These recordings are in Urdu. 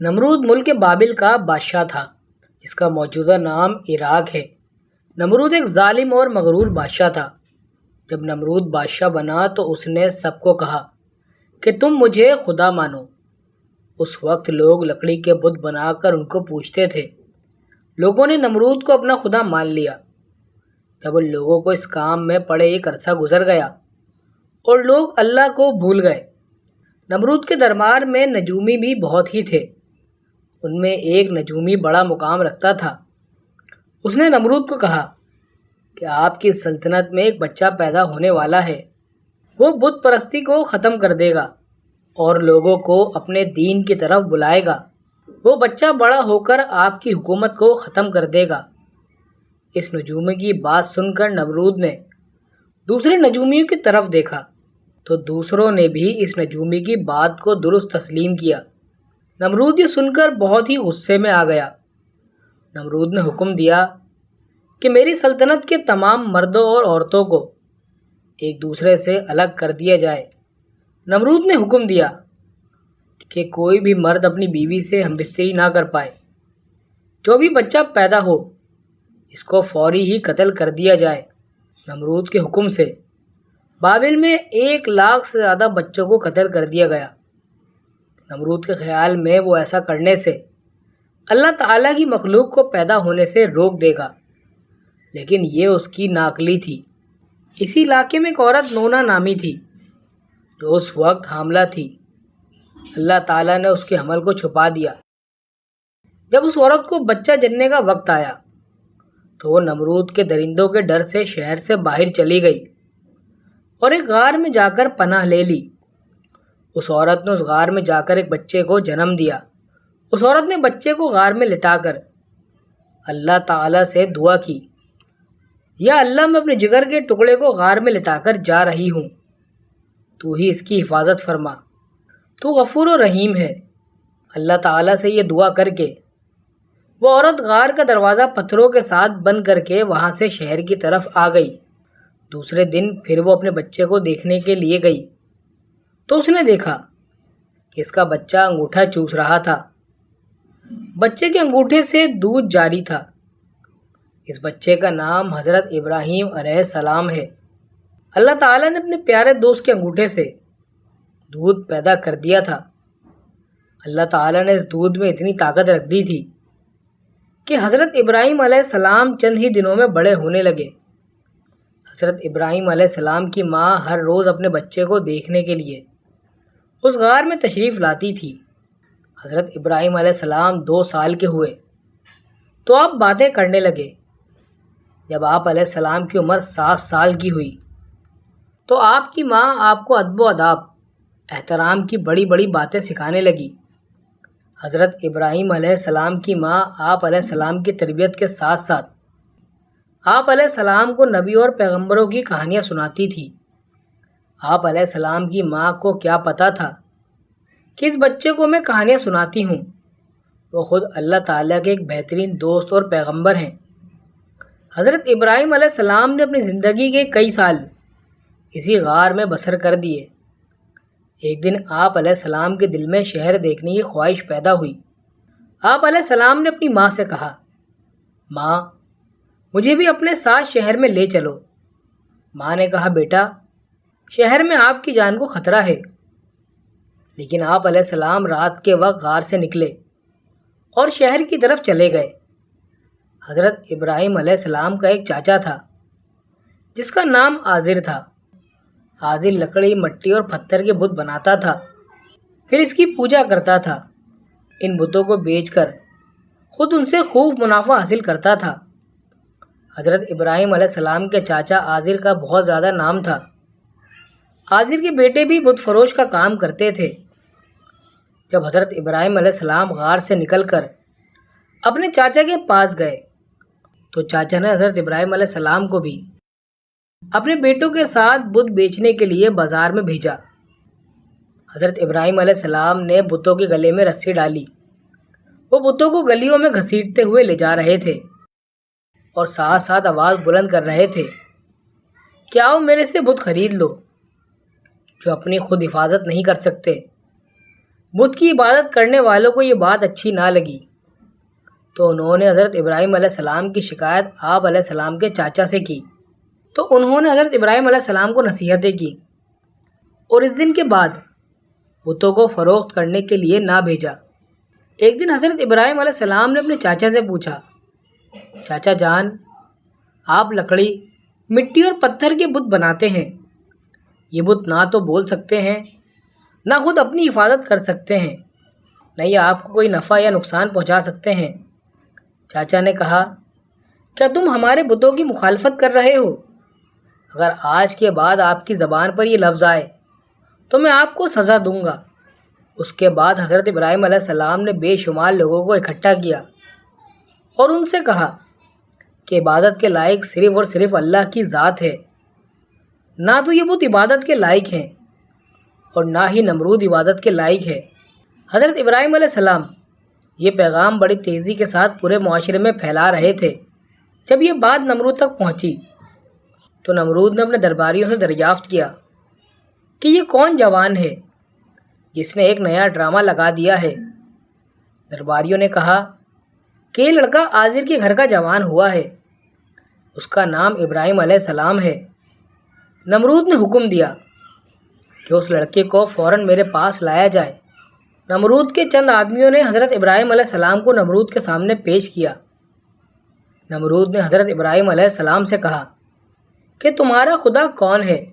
نمرود ملک بابل کا بادشاہ تھا جس کا موجودہ نام عراق ہے۔ نمرود ایک ظالم اور مغرور بادشاہ تھا۔ جب نمرود بادشاہ بنا تو اس نے سب کو کہا کہ تم مجھے خدا مانو۔ اس وقت لوگ لکڑی کے بت بنا کر ان کو پوجتے تھے۔ لوگوں نے نمرود کو اپنا خدا مان لیا۔ جب ان لوگوں کو اس کام میں پڑے ایک عرصہ گزر گیا اور لوگ اللہ کو بھول گئے۔ نمرود کے دربار میں نجومی بھی بہت ہی تھے۔ ان میں ایک نجومی بڑا مقام رکھتا تھا۔ اس نے نمرود کو کہا کہ آپ کی سلطنت میں ایک بچہ پیدا ہونے والا ہے۔ وہ بت پرستی کو ختم کر دے گا اور لوگوں کو اپنے دین کی طرف بلائے گا۔ وہ بچہ بڑا ہو کر آپ کی حکومت کو ختم کر دے گا۔ اس نجومی کی بات سن کر نمرود نے دوسرے نجومیوں کی طرف دیکھا تو دوسروں نے بھی اس نجومی کی بات کو درست تسلیم کیا۔ نمرود یہ سن کر بہت ہی غصے میں آ گیا۔ نمرود نے حکم دیا کہ میری سلطنت کے تمام مردوں اور عورتوں کو ایک دوسرے سے الگ کر دیا جائے۔ نمرود نے حکم دیا کہ کوئی بھی مرد اپنی بیوی سے ہمبستری نہ کر پائے۔ جو بھی بچہ پیدا ہو اس کو فوری ہی قتل کر دیا جائے۔ نمرود کے حکم سے بابل میں 1,00,000 سے زیادہ بچوں کو قتل کر دیا گیا۔ نمرود کے خیال میں وہ ایسا کرنے سے اللہ تعالیٰ کی مخلوق کو پیدا ہونے سے روک دے گا، لیکن یہ اس کی ناقلی تھی۔ اسی علاقے میں ایک عورت نونا نامی تھی جو اس وقت حاملہ تھی۔ اللہ تعالیٰ نے اس کے حمل کو چھپا دیا۔ جب اس عورت کو بچہ جننے کا وقت آیا تو وہ نمرود کے درندوں کے ڈر سے شہر سے باہر چلی گئی اور ایک غار میں جا کر پناہ لے لی۔ اس عورت نے اس غار میں جا کر ایک بچے کو جنم دیا۔ اس عورت نے بچے کو غار میں لٹا کر اللہ تعالیٰ سے دعا کی، یا اللہ میں اپنے جگر کے ٹکڑے کو غار میں لٹا کر جا رہی ہوں، تو ہی اس کی حفاظت فرما، تو غفور و رحیم ہے۔ اللہ تعالیٰ سے یہ دعا کر کے وہ عورت غار کا دروازہ پتھروں کے ساتھ بند کر کے وہاں سے شہر کی طرف آ گئی۔ دوسرے دن پھر وہ اپنے بچے کو دیکھنے کے لیے گئی تو اس نے دیکھا کہ اس کا بچہ انگوٹھا چوس رہا تھا۔ بچے کے انگوٹھے سے دودھ جاری تھا۔ اس بچے کا نام حضرت ابراہیم علیہ السلام ہے۔ اللہ تعالیٰ نے اپنے پیارے دوست کے انگوٹھے سے دودھ پیدا کر دیا تھا۔ اللہ تعالیٰ نے اس دودھ میں اتنی طاقت رکھ دی تھی کہ حضرت ابراہیم علیہ السلام چند ہی دنوں میں بڑے ہونے لگے۔ حضرت ابراہیم علیہ السلام کی ماں ہر روز اپنے بچے کو دیکھنے کے لیے اس غار میں تشریف لاتی تھی۔ حضرت ابراہیم علیہ السلام 2 سال کے ہوئے تو آپ باتیں کرنے لگے۔ جب آپ علیہ السلام کی عمر 7 سال کی ہوئی تو آپ کی ماں آپ کو ادب و آداب، احترام کی بڑی بڑی باتیں سکھانے لگی۔ حضرت ابراہیم علیہ السلام کی ماں آپ علیہ السلام کی تربیت کے ساتھ ساتھ آپ علیہ السلام کو نبی اور پیغمبروں کی کہانیاں سناتی تھی۔ آپ علیہ السلام کی ماں کو کیا پتہ تھا کہ اس بچے کو میں کہانیاں سناتی ہوں، وہ خود اللہ تعالیٰ کے ایک بہترین دوست اور پیغمبر ہیں۔ حضرت ابراہیم علیہ السلام نے اپنی زندگی کے کئی سال اسی غار میں بسر کر دیے۔ ایک دن آپ علیہ السلام کے دل میں شہر دیکھنے کی خواہش پیدا ہوئی۔ آپ علیہ السلام نے اپنی ماں سے کہا، ماں مجھے بھی اپنے ساتھ شہر میں لے چلو۔ ماں نے کہا، بیٹا شہر میں آپ کی جان کو خطرہ ہے۔ لیکن آپ علیہ السلام رات کے وقت غار سے نکلے اور شہر کی طرف چلے گئے۔ حضرت ابراہیم علیہ السلام کا ایک چاچا تھا جس کا نام آزر تھا۔ آزر لکڑی، مٹی اور پتھر کے بت بناتا تھا، پھر اس کی پوجا کرتا تھا۔ ان بتوں کو بیچ کر خود ان سے خوب منافع حاصل کرتا تھا۔ حضرت ابراہیم علیہ السلام کے چاچا آزر کا بہت زیادہ نام تھا۔ آزر کے بیٹے بھی بت فروش کا کام کرتے تھے۔ جب حضرت ابراہیم علیہ السلام غار سے نکل کر اپنے چاچا کے پاس گئے تو چاچا نے حضرت ابراہیم علیہ السلام کو بھی اپنے بیٹوں کے ساتھ بت بیچنے کے لیے بازار میں بھیجا۔ حضرت ابراہیم علیہ السلام نے بتوں کے گلے میں رسی ڈالی۔ وہ بتوں کو گلیوں میں گھسیٹتے ہوئے لے جا رہے تھے اور ساتھ ساتھ آواز بلند کر رہے تھے کہ آؤ میرے سے بت خرید لو جو اپنی خود حفاظت نہیں کر سکتے۔ بت کی عبادت کرنے والوں کو یہ بات اچھی نہ لگی، تو انہوں نے حضرت ابراہیم علیہ السلام کی شکایت آپ علیہ السلام کے چاچا سے کی، تو انہوں نے حضرت ابراہیم علیہ السلام کو نصیحتیں کی اور اس دن کے بعد بتوں کو فروخت کرنے کے لیے نہ بھیجا۔ ایک دن حضرت ابراہیم علیہ السلام نے اپنے چاچا سے پوچھا، چاچا جان، آپ لکڑی، مٹی اور پتھر کے بت بناتے ہیں، یہ بت نہ تو بول سکتے ہیں، نہ خود اپنی حفاظت کر سکتے ہیں، نہ یہ آپ کو کوئی نفع یا نقصان پہنچا سکتے ہیں۔ چاچا نے کہا، کیا تم ہمارے بتوں کی مخالفت کر رہے ہو؟ اگر آج کے بعد آپ کی زبان پر یہ لفظ آئے تو میں آپ کو سزا دوں گا۔ اس کے بعد حضرت ابراہیم علیہ السلام نے بے شمار لوگوں کو اکٹھا کیا اور ان سے کہا کہ عبادت کے لائق صرف اور صرف اللہ کی ذات ہے، نہ تو یہ بت عبادت کے لائق ہیں اور نہ ہی نمرود عبادت کے لائق ہے۔ حضرت ابراہیم علیہ السلام یہ پیغام بڑی تیزی کے ساتھ پورے معاشرے میں پھیلا رہے تھے۔ جب یہ بات نمرود تک پہنچی تو نمرود نے اپنے درباریوں سے دریافت کیا کہ یہ کون جوان ہے جس نے ایک نیا ڈرامہ لگا دیا ہے۔ درباریوں نے کہا کہ یہ لڑکا آذر کے گھر کا جوان ہوا ہے، اس کا نام ابراہیم علیہ السلام ہے۔ نمرود نے حکم دیا کہ اس لڑکے کو فوراً میرے پاس لایا جائے۔ نمرود کے چند آدمیوں نے حضرت ابراہیم علیہ السلام کو نمرود کے سامنے پیش کیا۔ نمرود نے حضرت ابراہیم علیہ السلام سے کہا کہ تمہارا خدا کون ہے؟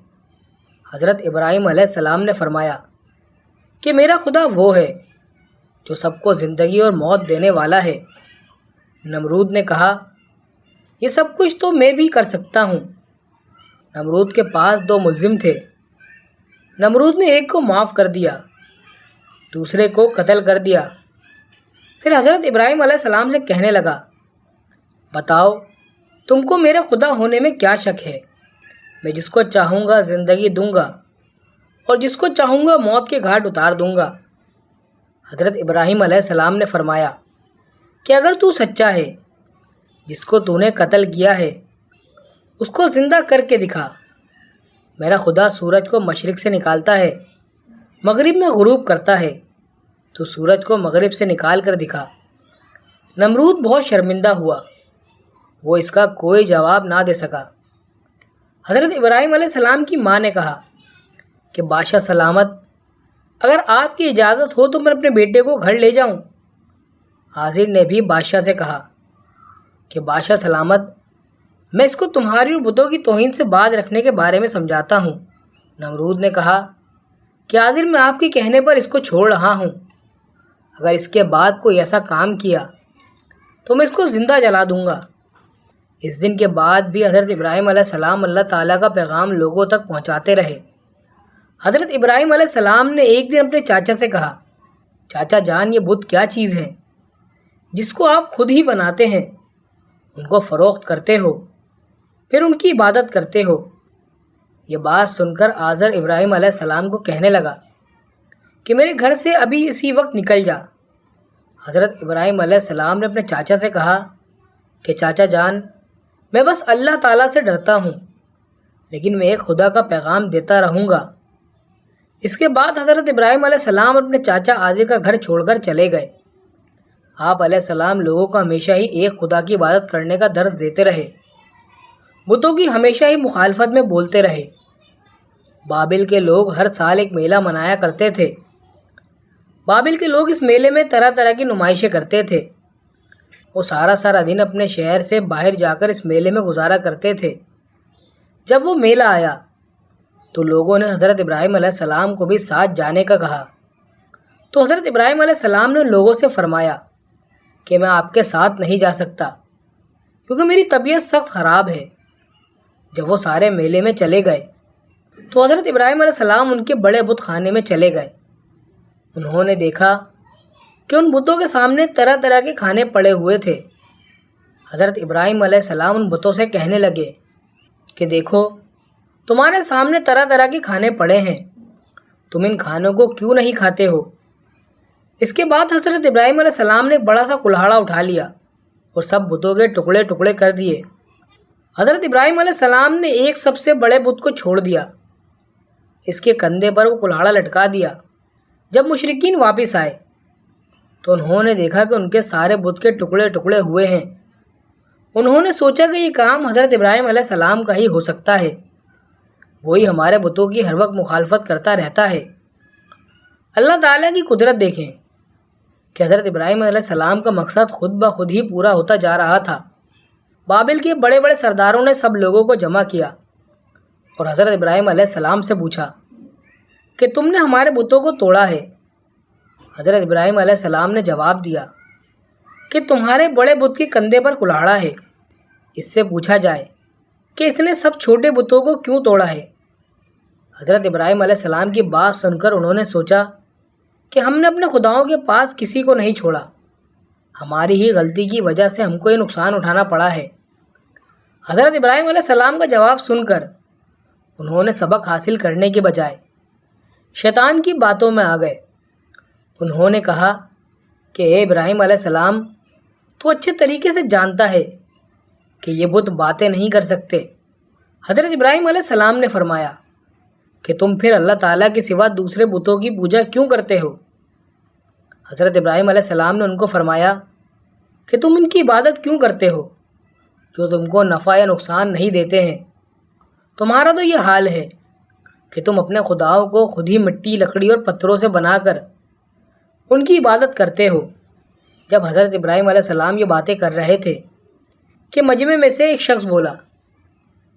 حضرت ابراہیم علیہ السلام نے فرمایا کہ میرا خدا وہ ہے جو سب کو زندگی اور موت دینے والا ہے۔ نمرود نے کہا، یہ سب کچھ تو میں بھی کر سکتا ہوں۔ نمرود کے پاس 2 ملزم تھے۔ نمرود نے ایک کو معاف کر دیا، دوسرے کو قتل کر دیا۔ پھر حضرت ابراہیم علیہ السلام سے کہنے لگا، بتاؤ تم کو میرے خدا ہونے میں کیا شک ہے؟ میں جس کو چاہوں گا زندگی دوں گا اور جس کو چاہوں گا موت کے گھاٹ اتار دوں گا۔ حضرت ابراہیم علیہ السلام نے فرمایا کہ اگر تو سچا ہے، جس کو تو نے قتل کیا ہے اس کو زندہ کر کے دکھا۔ میرا خدا سورج کو مشرق سے نکالتا ہے، مغرب میں غروب کرتا ہے، تو سورج کو مغرب سے نکال کر دکھا۔ نمرود بہت شرمندہ ہوا، وہ اس کا کوئی جواب نہ دے سکا۔ حضرت ابراہیم علیہ السلام کی ماں نے کہا کہ بادشاہ سلامت، اگر آپ کی اجازت ہو تو میں اپنے بیٹے کو گھر لے جاؤں۔ حاضر نے بھی بادشاہ سے کہا کہ بادشاہ سلامت، میں اس کو تمہاری اور بتوں کی توہین سے باز رکھنے کے بارے میں سمجھاتا ہوں۔ نمرود نے کہا کہ حاضر، میں آپ کے کہنے پر اس کو چھوڑ رہا ہوں، اگر اس کے بعد کوئی ایسا کام کیا تو میں اس کو زندہ جلا دوں گا۔ اس دن کے بعد بھی حضرت ابراہیم علیہ السلام اللہ تعالیٰ کا پیغام لوگوں تک پہنچاتے رہے۔ حضرت ابراہیم علیہ السلام نے ایک دن اپنے چاچا سے کہا، چاچا جان، یہ بت کیا چیز ہے جس کو آپ خود ہی بناتے ہیں، ان کو فروخت کرتے ہو، پھر ان کی عبادت کرتے ہو؟ یہ بات سن کر آزر ابراہیم علیہ السلام کو کہنے لگا کہ میرے گھر سے ابھی اسی وقت نکل جا۔ حضرت ابراہیم علیہ السلام نے اپنے چاچا سے کہا کہ چاچا جان، میں بس اللہ تعالیٰ سے ڈرتا ہوں، لیکن میں ایک خدا کا پیغام دیتا رہوں گا۔ اس کے بعد حضرت ابراہیم علیہ السلام اپنے چاچا آزر کا گھر چھوڑ کر چلے گئے۔ آپ علیہ السلام لوگوں کو ہمیشہ ہی ایک خدا کی عبادت کرنے کا درس دیتے رہے، بتوں کی ہمیشہ ہی مخالفت میں بولتے رہے۔ بابل کے لوگ ہر سال ایک میلہ منایا کرتے تھے۔ بابل کے لوگ اس میلے میں طرح طرح کی نمائشیں کرتے تھے۔ وہ سارا دن اپنے شہر سے باہر جا کر اس میلے میں گزارا کرتے تھے۔ جب وہ میلہ آیا تو لوگوں نے حضرت ابراہیم علیہ السلام کو بھی ساتھ جانے کا کہا، تو حضرت ابراہیم علیہ السلام نے لوگوں سے فرمایا کہ میں آپ کے ساتھ نہیں جا سکتا کیونکہ میری طبیعت سخت خراب ہے۔ جب وہ سارے میلے میں چلے گئے تو حضرت ابراہیم علیہ السلام ان کے بڑے بت خانے میں چلے گئے۔ انہوں نے دیکھا کہ ان بتوں کے سامنے طرح طرح کے کھانے پڑے ہوئے تھے۔ حضرت ابراہیم علیہ السلام ان بتوں سے کہنے لگے کہ دیکھو، تمہارے سامنے طرح طرح کے کھانے پڑے ہیں، تم ان کھانوں کو کیوں نہیں کھاتے ہو؟ اس کے بعد حضرت ابراہیم علیہ السلام نے بڑا سا کلہاڑا اٹھا لیا اور سب بتوں کے ٹکڑے ٹکڑے کر دیے۔ حضرت ابراہیم علیہ السلام نے ایک سب سے بڑے بت کو چھوڑ دیا، اس کے کندھے پر وہ کلہاڑا لٹکا دیا جب مشرکین واپس آئے تو انہوں نے دیکھا کہ ان کے سارے بت کے ٹکڑے ٹکڑے ہوئے ہیں۔ انہوں نے سوچا کہ یہ کام حضرت ابراہیم علیہ السلام کا ہی ہو سکتا ہے، وہی ہمارے بتوں کی ہر وقت مخالفت کرتا رہتا ہے۔ اللہ تعالیٰ کی قدرت دیکھیں کہ حضرت ابراہیم علیہ السلام کا مقصد خود بخود ہی پورا ہوتا جا رہا تھا۔ بابل کے بڑے بڑے سرداروں نے سب لوگوں کو جمع کیا اور حضرت ابراہیم علیہ السلام سے پوچھا کہ تم نے ہمارے بتوں کو توڑا ہے۔ حضرت ابراہیم علیہ السلام نے جواب دیا کہ تمہارے بڑے بت کے کندھے پر کلاڑا ہے، اس سے پوچھا جائے کہ اس نے سب چھوٹے بتوں کو کیوں توڑا ہے۔ حضرت ابراہیم علیہ السلام کی بات سن کر انہوں نے سوچا کہ ہم نے اپنے خداؤں کے پاس کسی کو نہیں چھوڑا، ہماری ہی غلطی کی وجہ سے ہم کو یہ نقصان اٹھانا پڑا ہے۔ حضرت ابراہیم علیہ السلام کا جواب سن کر انہوں نے سبق حاصل کرنے کے بجائے شیطان کی باتوں میں آ گئے۔ انہوں نے کہا کہ اے ابراہیم علیہ السلام، تو اچھے طریقے سے جانتا ہے کہ یہ بت باتیں نہیں کر سکتے۔ حضرت ابراہیم علیہ السلام نے فرمایا کہ تم پھر اللہ تعالیٰ کے سوا دوسرے بتوں کی پوجا کیوں کرتے ہو؟ حضرت ابراہیم علیہ السلام نے ان کو فرمایا کہ تم ان کی عبادت کیوں کرتے ہو جو تم کو نفع یا نقصان نہیں دیتے ہیں؟ تمہارا تو یہ حال ہے کہ تم اپنے خداؤں کو خود ہی مٹی، لکڑی اور پتھروں سے بنا کر ان کی عبادت کرتے ہو۔ جب حضرت ابراہیم علیہ السلام یہ باتیں کر رہے تھے کہ مجمع میں سے ایک شخص بولا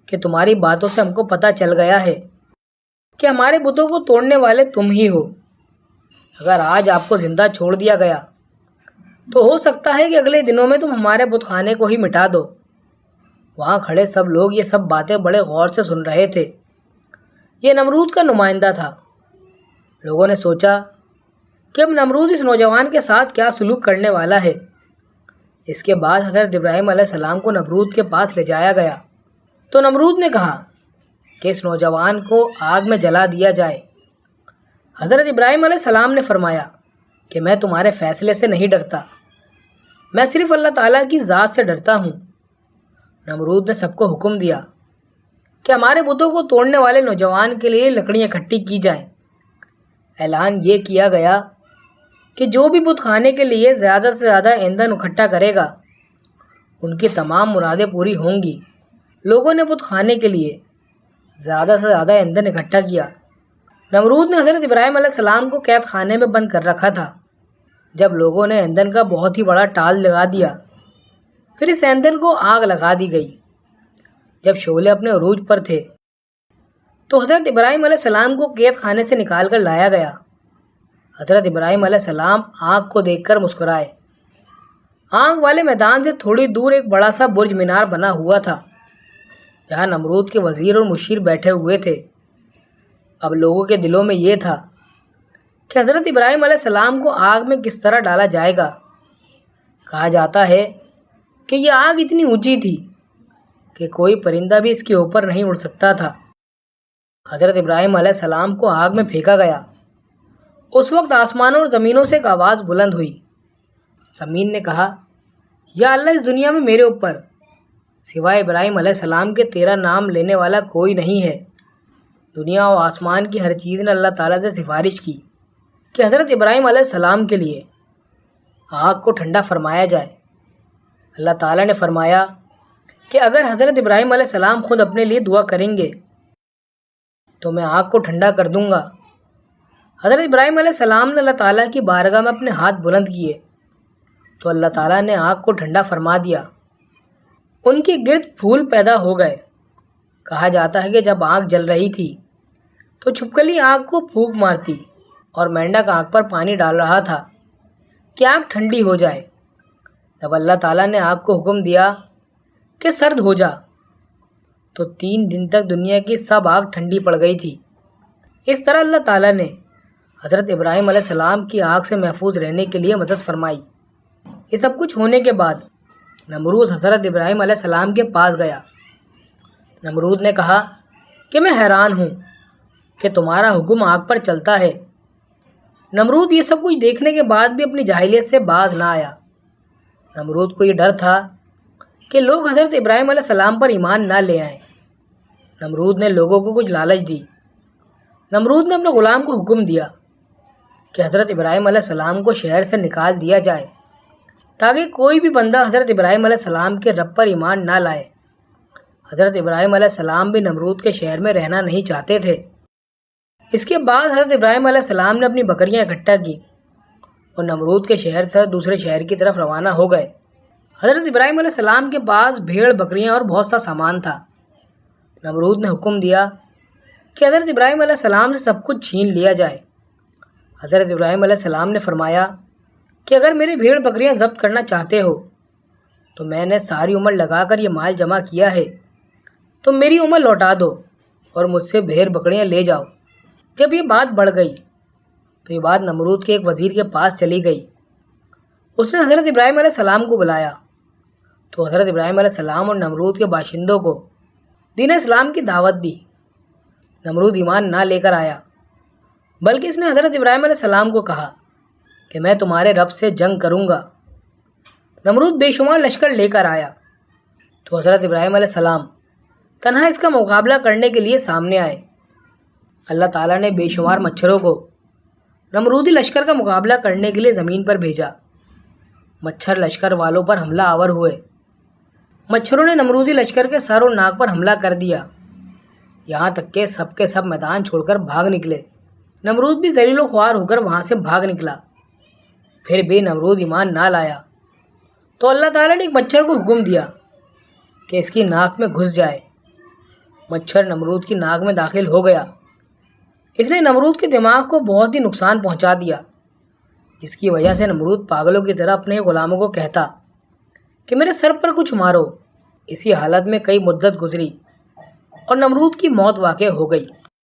کہ تمہاری باتوں سے ہم کو پتہ چل گیا ہے کہ ہمارے بتوں کو توڑنے والے تم ہی ہو۔ اگر آج آپ کو زندہ چھوڑ دیا گیا تو ہو سکتا ہے کہ اگلے دنوں میں تم ہمارے بت خانے کو ہی مٹا دو۔ وہاں کھڑے سب لوگ یہ سب باتیں بڑے غور سے سن رہے تھے۔ یہ نمرود کا نمائندہ تھا۔ لوگوں نے سوچا کہ اب نمرود اس نوجوان کے ساتھ کیا سلوک کرنے والا ہے۔ اس کے بعد حضرت ابراہیم علیہ السلام کو نمرود کے پاس لے جایا گیا تو نمرود نے کہا کہ اس نوجوان کو آگ میں جلا دیا جائے۔ حضرت ابراہیم علیہ السلام نے فرمایا کہ میں تمہارے فیصلے سے نہیں ڈرتا، میں صرف اللہ تعالیٰ کی ذات سے ڈرتا ہوں۔ نمرود نے سب کو حکم دیا کہ ہمارے بتوں کو توڑنے والے نوجوان کے لیے لکڑیاں اکٹھی کی جائیں۔ اعلان یہ کیا گیا کہ جو بھی بت خانے کے لیے زیادہ سے زیادہ ایندھن اکٹھا کرے گا ان کی تمام مرادیں پوری ہوں گی۔ لوگوں نے بت خانے کے لیے زیادہ سے زیادہ ایندھن اکٹھا کیا۔ نمرود نے حضرت ابراہیم علیہ السلام کو قید خانے میں بند کر رکھا تھا۔ جب لوگوں نے ایندھن کا بہت ہی بڑا ٹال لگا دیا، پھر اس ایندھن کو آگ لگا دی گئی۔ جب شعلے اپنے عروج پر تھے تو حضرت ابراہیم علیہ السلام کو قید خانے سے نکال کر لایا گیا۔ حضرت ابراہیم علیہ السلام آگ کو دیکھ کر مسکرائے۔ آگ والے میدان سے تھوڑی دور ایک بڑا سا برج مینار بنا ہوا تھا جہاں نمرود کے وزیر اور مشیر بیٹھے ہوئے تھے۔ اب لوگوں کے دلوں میں یہ تھا کہ حضرت ابراہیم علیہ السلام کو آگ میں کس طرح ڈالا جائے گا۔ کہا جاتا ہے کہ یہ آگ اتنی اونچی تھی کہ کوئی پرندہ بھی اس کے اوپر نہیں اڑ سکتا تھا۔ حضرت ابراہیم علیہ السلام کو آگ میں پھینکا گیا۔ اس وقت آسمانوں اور زمینوں سے ایک آواز بلند ہوئی۔ زمین نے کہا، یا اللہ، اس دنیا میں میرے اوپر سوائے ابراہیم علیہ السلام کے تیرا نام لینے والا کوئی نہیں ہے۔ دنیا و آسمان کی ہر چیز نے اللہ تعالیٰ سے سفارش کی کہ حضرت ابراہیم علیہ السلام کے لیے آگ کو ٹھنڈا فرمایا جائے۔ اللہ تعالیٰ نے فرمایا کہ اگر حضرت ابراہیم علیہ السلام خود اپنے لیے دعا کریں گے تو میں آگ کو ٹھنڈا کر دوں گا۔ حضرت ابراہیم علیہ السلام نے اللہ تعالیٰ کی بارگاہ میں اپنے ہاتھ بلند کیے تو اللہ تعالیٰ نے آگ کو ٹھنڈا فرما دیا۔ ان کے گرد پھول پیدا ہو گئے۔ کہا جاتا ہے کہ جب آگ جل رہی تھی تو چھپکلی آگ کو پھونک مارتی اور مینڈک آگ پر پانی ڈال رہا تھا کہ آگ ٹھنڈی ہو جائے۔ جب اللہ تعالیٰ نے آگ کو حکم دیا کہ سرد ہو جا تو 3 دن تک دنیا کی سب آگ ٹھنڈی پڑ گئی تھی۔ اس طرح اللہ تعالیٰ نے حضرت ابراہیم علیہ السلام کی آگ سے محفوظ رہنے کے لیے مدد فرمائی۔ یہ سب کچھ ہونے کے بعد نمرود حضرت ابراہیم علیہ السلام کے پاس گیا۔ نمرود نے کہا کہ میں حیران ہوں کہ تمہارا حکم آگ پر چلتا ہے۔ نمرود یہ سب کچھ دیکھنے کے بعد بھی اپنی جاہلیت سے باز نہ آیا۔ نمرود کو یہ ڈر تھا کہ لوگ حضرت ابراہیم علیہ السلام پر ایمان نہ لے آئیں۔ نمرود نے لوگوں کو کچھ لالچ دی۔ نمرود نے اپنے غلام کو حکم دیا کہ حضرت ابراہیم علیہ السلام کو شہر سے نکال دیا جائے تاکہ کوئی بھی بندہ حضرت ابراہیم علیہ السلام کے رب پر ایمان نہ لائے۔ حضرت ابراہیم علیہ السلام بھی نمرود کے شہر میں رہنا نہیں چاہتے تھے۔ اس کے بعد حضرت ابراہیم علیہ السلام نے اپنی بکریاں اکٹھا کی اور نمرود کے شہر سے دوسرے شہر کی طرف روانہ ہو گئے۔ حضرت ابراہیم علیہ السلام کے پاس بھیڑ بکریاں اور بہت سا سامان تھا۔ نمرود نے حکم دیا کہ حضرت ابراہیم علیہ السلام سے سب کچھ چھین لیا جائے۔ حضرت ابراہیم علیہ السلام نے فرمایا کہ اگر میری بھیڑ بکریاں ضبط کرنا چاہتے ہو تو میں نے ساری عمر لگا کر یہ مال جمع کیا ہے، تو میری عمر لوٹا دو اور مجھ سے بھیڑ بکریاں لے جاؤ۔ جب یہ بات بڑھ گئی تو یہ بات نمرود کے ایک وزیر کے پاس چلی گئی۔ اس نے حضرت ابراہیم علیہ السلام کو بلایا تو حضرت ابراہیم علیہ السلام اور نمرود کے باشندوں کو دین اسلام کی دعوت دی۔ نمرود ایمان نہ لے کر آیا، بلکہ اس نے حضرت ابراہیم علیہ السلام کو کہا کہ میں تمہارے رب سے جنگ کروں گا۔ نمرود بے شمار لشکر لے کر آیا تو حضرت ابراہیم علیہ السلام تنہا اس کا مقابلہ کرنے کے لیے سامنے آئے۔ اللہ تعالیٰ نے بے شمار مچھروں کو نمرودی لشکر کا مقابلہ کرنے کے لیے زمین پر بھیجا۔ مچھر لشکر والوں پر حملہ آور ہوئے۔ مچھروں نے نمرودی لشکر کے سر اور ناک پر حملہ کر دیا، یہاں تک کہ سب کے سب میدان چھوڑ کر بھاگ نکلے۔ نمرود بھی ذلیل و خوار ہو کر وہاں سے بھاگ نکلا۔ پھر بھی نمرود ایمان نہ لایا تو اللہ تعالیٰ نے ایک مچھر کو حکم دیا کہ اس کی ناک میں گھس جائے۔ مچھر نمرود کی ناک میں داخل ہو گیا۔ اس نے نمرود کے دماغ کو بہت ہی نقصان پہنچا دیا، جس کی وجہ سے نمرود پاگلوں کی طرح اپنے غلاموں کو کہتا کہ میرے سر پر کچھ مارو۔ اسی حالت میں کئی مدت گزری اور نمرود کی موت واقع ہو گئی۔